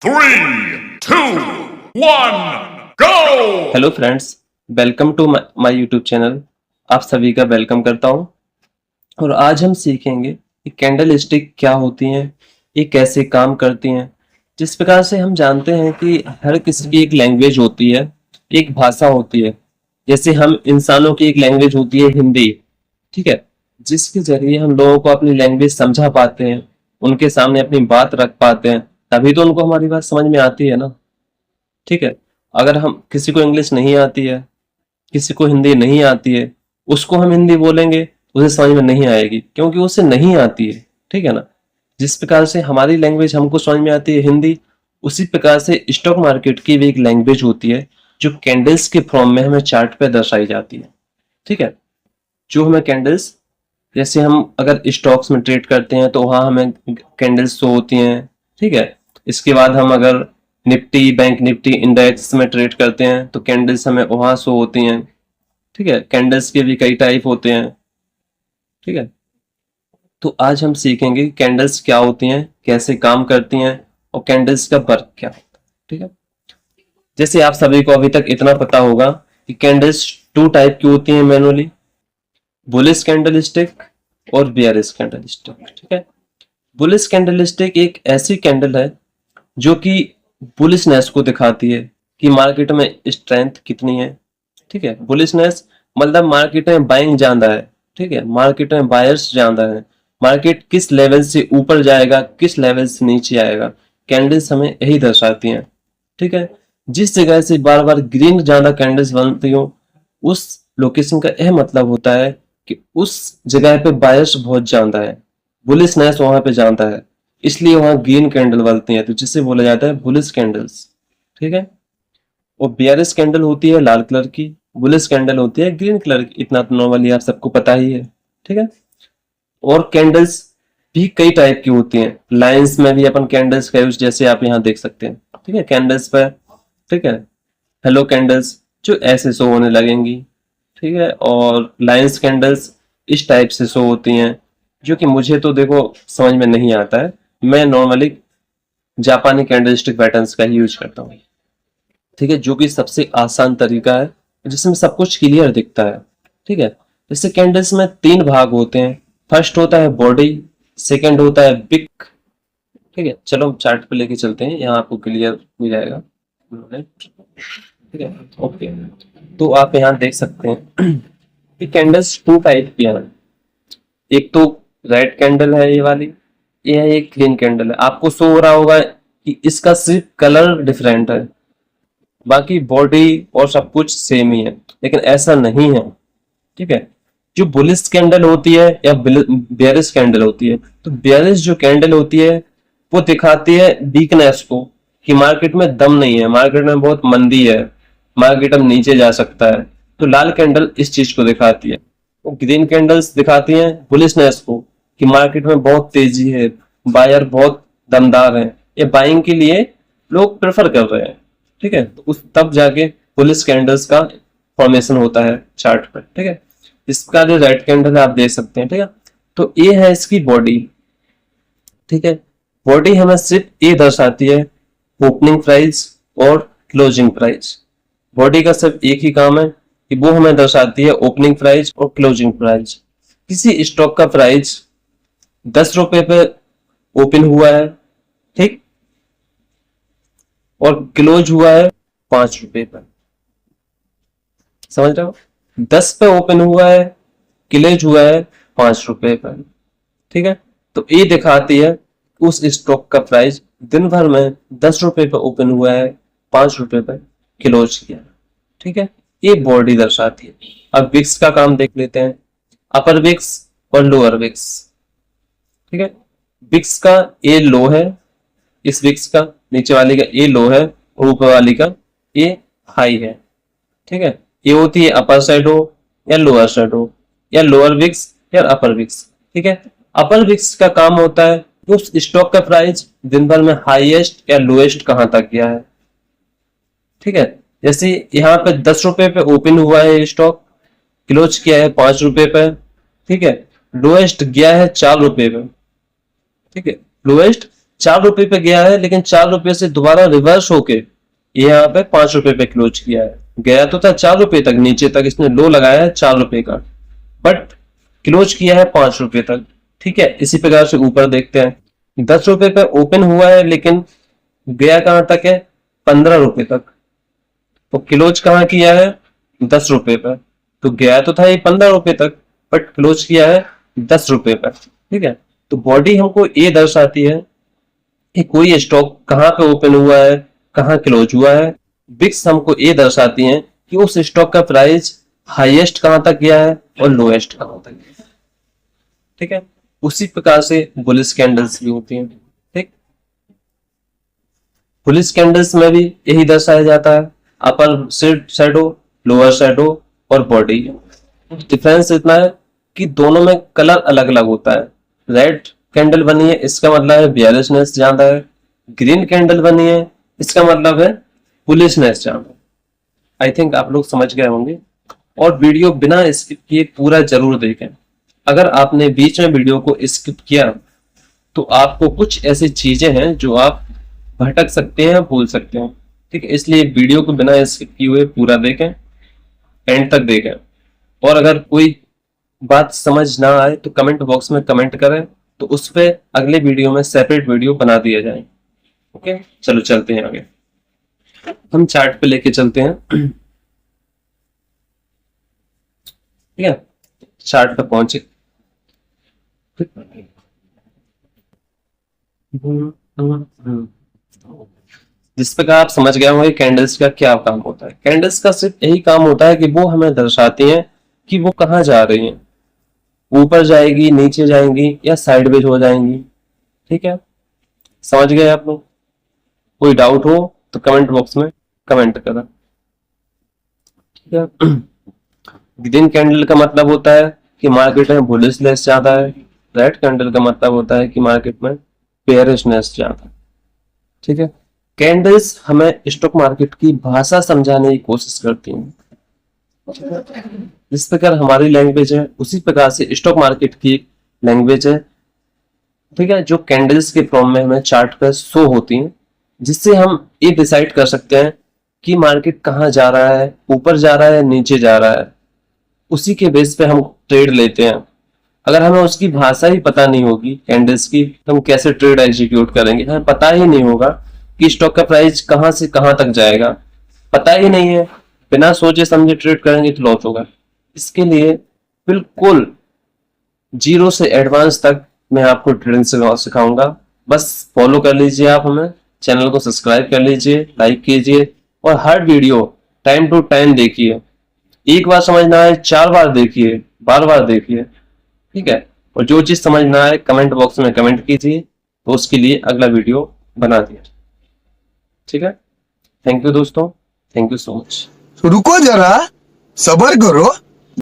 3, 2, 1, go! Hello friends, welcome to my YouTube channel. आप सभी का वेलकम करता हूं और आज हम सीखेंगे कि कैंडल स्टिक क्या होती हैं, ये कैसे काम करती हैं। जिस प्रकार से हम जानते हैं कि हर किसी की एक लैंग्वेज होती है, एक भाषा होती है। जैसे हम इंसानों की एक लैंग्वेज होती है हिंदी, ठीक है, जिसके जरिए हम लोगों को अपनी लैंग्वेज समझा पाते हैं, उनके सामने अपनी बात रख पाते हैं, तभी तो उनको हमारी बात समझ में आती है ना। ठीक है, अगर हम किसी को इंग्लिश नहीं आती है, किसी को हिंदी नहीं आती है, उसको हम हिंदी बोलेंगे, उसे समझ में नहीं आएगी क्योंकि उसे नहीं आती है। ठीक है ना। जिस प्रकार से हमारी लैंग्वेज हमको समझ में आती है हिंदी, उसी प्रकार से स्टॉक मार्केट की भी एक लैंग्वेज होती है जो कैंडल्स के फॉर्म में हमें चार्ट पे दर्शाई जाती है। ठीक है, जो हमें कैंडल्स, जैसे हम अगर स्टॉक्स में ट्रेड करते हैं तो वहां हमें कैंडल्स शो होती हैं। ठीक है, इसके बाद हम अगर निफ्टी, बैंक निफ्टी इंडेक्स में ट्रेड करते हैं तो कैंडल्स हमें वहां शो होती हैं। ठीक है, कैंडल्स के भी कई टाइप होते हैं। ठीक है, तो आज हम सीखेंगे कैंडल्स क्या होती हैं, कैसे काम करती हैं और कैंडल्स का वर्क क्या होता है। ठीक है, जैसे आप सभी को अभी तक इतना पता होगा कि कैंडल्स टू टाइप की होती हैं मैनुअली, बुलिश कैंडल स्टिक और बेयरिश कैंडल स्टिक। ठीक है, बुलिश कैंडल स्टिक एक ऐसी कैंडल है जो कि बुलिशनेस को दिखाती है कि मार्केट में स्ट्रेंथ कितनी है। ठीक है, बुलिशनेस मतलब मार्केट में बाइंग ज्यादा है। ठीक है, मार्केट में बायर्स ज्यादा है, मार्केट किस लेवल से ऊपर जाएगा, किस लेवल से नीचे आएगा, कैंडल्स हमें यही दर्शाती हैं। ठीक है, जिस जगह से बार बार ग्रीन ज्यादा कैंडल्स बनती हो, उस लोकेशन का यह मतलब होता है कि उस जगह पे बायर्स बहुत ज्यादा है, बुलिशनेस वहां पे ज्यादा है, इसलिए वहां ग्रीन कैंडल बनती है, तो जिसे बोला जाता है बुलिश कैंडल्स। ठीक है, और बेयरिश कैंडल होती है लाल कलर की, बुलिश कैंडल होती है ग्रीन कलर की। इतना तो नॉर्मली आप सबको पता ही है। ठीक है, और कैंडल्स भी कई टाइप की होती हैं। लाइंस में भी अपन कैंडल्स का यूज जैसे आप यहाँ देख सकते हैं। ठीक है, कैंडल्स पर, ठीक है, हेलो कैंडल्स जो ऐसे शो होने लगेंगी। ठीक है, और लाइंस कैंडल्स इस टाइप से शो होती हैं, जो कि मुझे तो देखो समझ में नहीं आता है। मैं नॉर्मली जापानी कैंडलस्टिक पैटर्न्स का ही यूज करता हूँ। ठीक है, जो कि सबसे आसान तरीका है जिसमें सब कुछ क्लियर दिखता है। ठीक है, जैसे कैंडल्स में तीन भाग होते हैं। फर्स्ट होता है बॉडी, सेकंड होता है पिक। ठीक है, चलो हम चार्ट पे लेके चलते हैं, यहाँ आपको क्लियर हो जाएगा। ठीक है, ओके, तो आप यहाँ देख सकते हैं कि कैंडल्स टू टाइप की हैं। एक तो रेड कैंडल है ये वाली, ये है एक ग्रीन कैंडल है। आपको शो हो रहा होगा कि इसका सिर्फ कलर डिफरेंट है, बाकी बॉडी और सब कुछ सेम ही है, लेकिन ऐसा नहीं है। ठीक है, जो बुलिश कैंडल होती है या बेयरिश कैंडल होती है, तो बेयरिश जो कैंडल होती है वो दिखाती है वीकनेस को, कि मार्केट में दम नहीं है, मार्केट में बहुत मंदी है, मार्केट अब नीचे जा सकता है। तो लाल कैंडल इस चीज को दिखाती है। वो ग्रीन कैंडल्स दिखाती हैं बुलिशनेस को, कि मार्केट में बहुत तेजी है, बायर बहुत दमदार है, ये बाइंग के लिए लोग प्रेफर कर रहे हैं। ठीक है, तो उस तब जाके बुलिश कैंडल्स का फॉर्मेशन होता है चार्ट पर। ठीक है, इसका जो रेड कैंडल है आप देख सकते हैं। ठीक है, तो ये है इसकी बॉडी। ठीक है, बॉडी हमें सिर्फ ये दर्शाती है ओपनिंग प्राइस और क्लोजिंग प्राइस। बॉडी का सिर्फ एक ही काम है कि वो हमें दर्शाती है ओपनिंग प्राइस और क्लोजिंग प्राइस। किसी स्टॉक का प्राइस 10 रुपए पे ओपन हुआ है, ठीक, और क्लोज हुआ है 5 रुपए पर। समझ रहे हो, 10 पे ओपन हुआ है, क्लोज हुआ है 5 रुपए पर। ठीक है, तो ये दिखाती है उस स्टॉक का प्राइस दिन भर में 10 रुपए पे ओपन हुआ है, 5 रुपए पर क्लोज किया। ठीक है, ये बॉडी दर्शाती है। अब विक्स का काम देख लेते हैं, अपर विक्स और लोअर विक्स। ठीक है, विक्स का ए लो है, इस विक्स का नीचे वाली का ए लो है और ऊपर वाली का ए हाई है। ठीक है, ये होती है अपर शैडो या लोअर शैडो, या लोअर विक्स या अपर विक्स। ठीक है, अपर विक्स का काम होता है उस स्टॉक का प्राइस दिन भर में हाईएस्ट या लोएस्ट कहां तक गया है। ठीक है, जैसे यहाँ पे 10 रुपए पे ओपन हुआ है स्टॉक, क्लोज किया है 5 रुपए पे। ठीक है, लोएस्ट गया है 4 रुपए पे। ठीक है, लोएस्ट ₹4 पे गया है, लेकिन ₹4 से दोबारा रिवर्स होके ये यहाँ पे ₹5 पे क्लोज किया है। गया तो था ₹4 तक, नीचे तक इसने लो लगाया है ₹4 का, बट क्लोज किया है ₹5 तक। ठीक है, इसी प्रकार से ऊपर देखते हैं। ₹10 पे ओपन हुआ है, लेकिन गया कहां तक है? ₹15 तक। तो क्लोज कहां किया है? ₹10 पर। तो गया तो था ये ₹15 तक, बट क्लोज किया है ₹10 पर। ठीक है, तो बॉडी हमको ये दर्शाती है कि कोई स्टॉक कहां पे ओपन हुआ है, कहां क्लोज हुआ है। बिक्स हमको ये दर्शाती हैं कि उस स्टॉक का प्राइस हाईएस्ट कहां तक गया है और लोएस्ट कहां तक गया है। ठीक है, उसी प्रकार से बुलिश कैंडल्स भी होती हैं। ठीक, बुलिश कैंडल्स में भी यही दर्शाया जाता है, अपर शैडो, लोअर शैडो और बॉडी। डिफरेंस इतना है कि दोनों में कलर अलग अलग होता है। रेड कैंडल बनी है, इसका मतलब है बियरिशनेस ज्यादा है। ग्रीन कैंडल बनी है, इसका मतलब है बुलिशनेस ज्यादा है। आई थिंक आप लोग समझ गए होंगे। और वीडियो बिना स्किप किए पूरा जरूर देखें। अगर आपने बीच में वीडियो को स्किप किया तो आपको कुछ ऐसी चीजें हैं जो आप भटक सकते हैं, भूल सकते हैं। ठीक है, इसलिए वीडियो को बिना स्किप किए हुए पूरा देखें, एंड तक देखें। और अगर कोई बात समझ ना आए तो कमेंट बॉक्स में कमेंट करें, तो उस पे अगले वीडियो में सेपरेट वीडियो बना दिया जाए। ओके, चलो चलते हैं आगे। हम चार्ट पे लेके चलते हैं। ठीक है, चार्ट पे पहुंचे। जिस प्रकार आप समझ गए होंगे कैंडल्स का क्या काम होता है। कैंडल्स का सिर्फ यही काम होता है कि वो हमें दर्शाती हैं कि वो कहाँ जा रही हैं, ऊपर जाएगी, नीचे जाएंगी या साइडवेज हो जाएंगी। ठीक है, समझ गए आप लोग? कोई डाउट हो तो कमेंट बॉक्स में कमेंट करें। ठीक है, ग्रीन कैंडल का मतलब होता है कि मार्केट में बुलिशनेस ज्यादा है। रेड कैंडल का मतलब होता है कि मार्केट में बेयरिशनेस ज्यादा है। ठीक है, कैंडल्स हमें स्टॉक मार्केट की भाषा समझाने की कोशिश करती हैं। जिस प्रकार हमारी लैंग्वेज है, उसी प्रकार से स्टॉक मार्केट की लैंग्वेज है। ठीक है, जो कैंडल्स के फॉर्म में हमें चार्ट पर शो होती हैं, जिससे हम ये डिसाइड कर सकते हैं कि मार्केट कहाँ जा रहा है, ऊपर जा रहा है, नीचे जा रहा है। उसी के बेस पे हम ट्रेड लेते हैं। अगर हमें उसकी भाषा ही पता नहीं होगी कैंडल्स की, तो हम कैसे ट्रेड एग्जीक्यूट करेंगे? हमें पता ही नहीं होगा कि स्टॉक का प्राइस कहां से कहां तक जाएगा, पता ही नहीं है। बिना सोचे समझे ट्रेड करेंगे तो लॉस होगा। इसके लिए बिल्कुल जीरो से एडवांस तक मैं आपको ट्रेडिंग सिखाऊंगा। बस फॉलो कर लीजिए, आप हमें चैनल को सब्सक्राइब कर लीजिए, लाइक कीजिए और हर वीडियो टाइम टू टाइम देखिए। एक बार समझ ना आए 4 बार देखिए, बार बार देखिए। ठीक है, और जो चीज समझ ना आए कमेंट बॉक्स में कमेंट कीजिए, तो उसके लिए अगला वीडियो बना दिया। ठीक है, थैंक यू दोस्तों, थैंक यू सो मच। रुको जरा, सबर करो।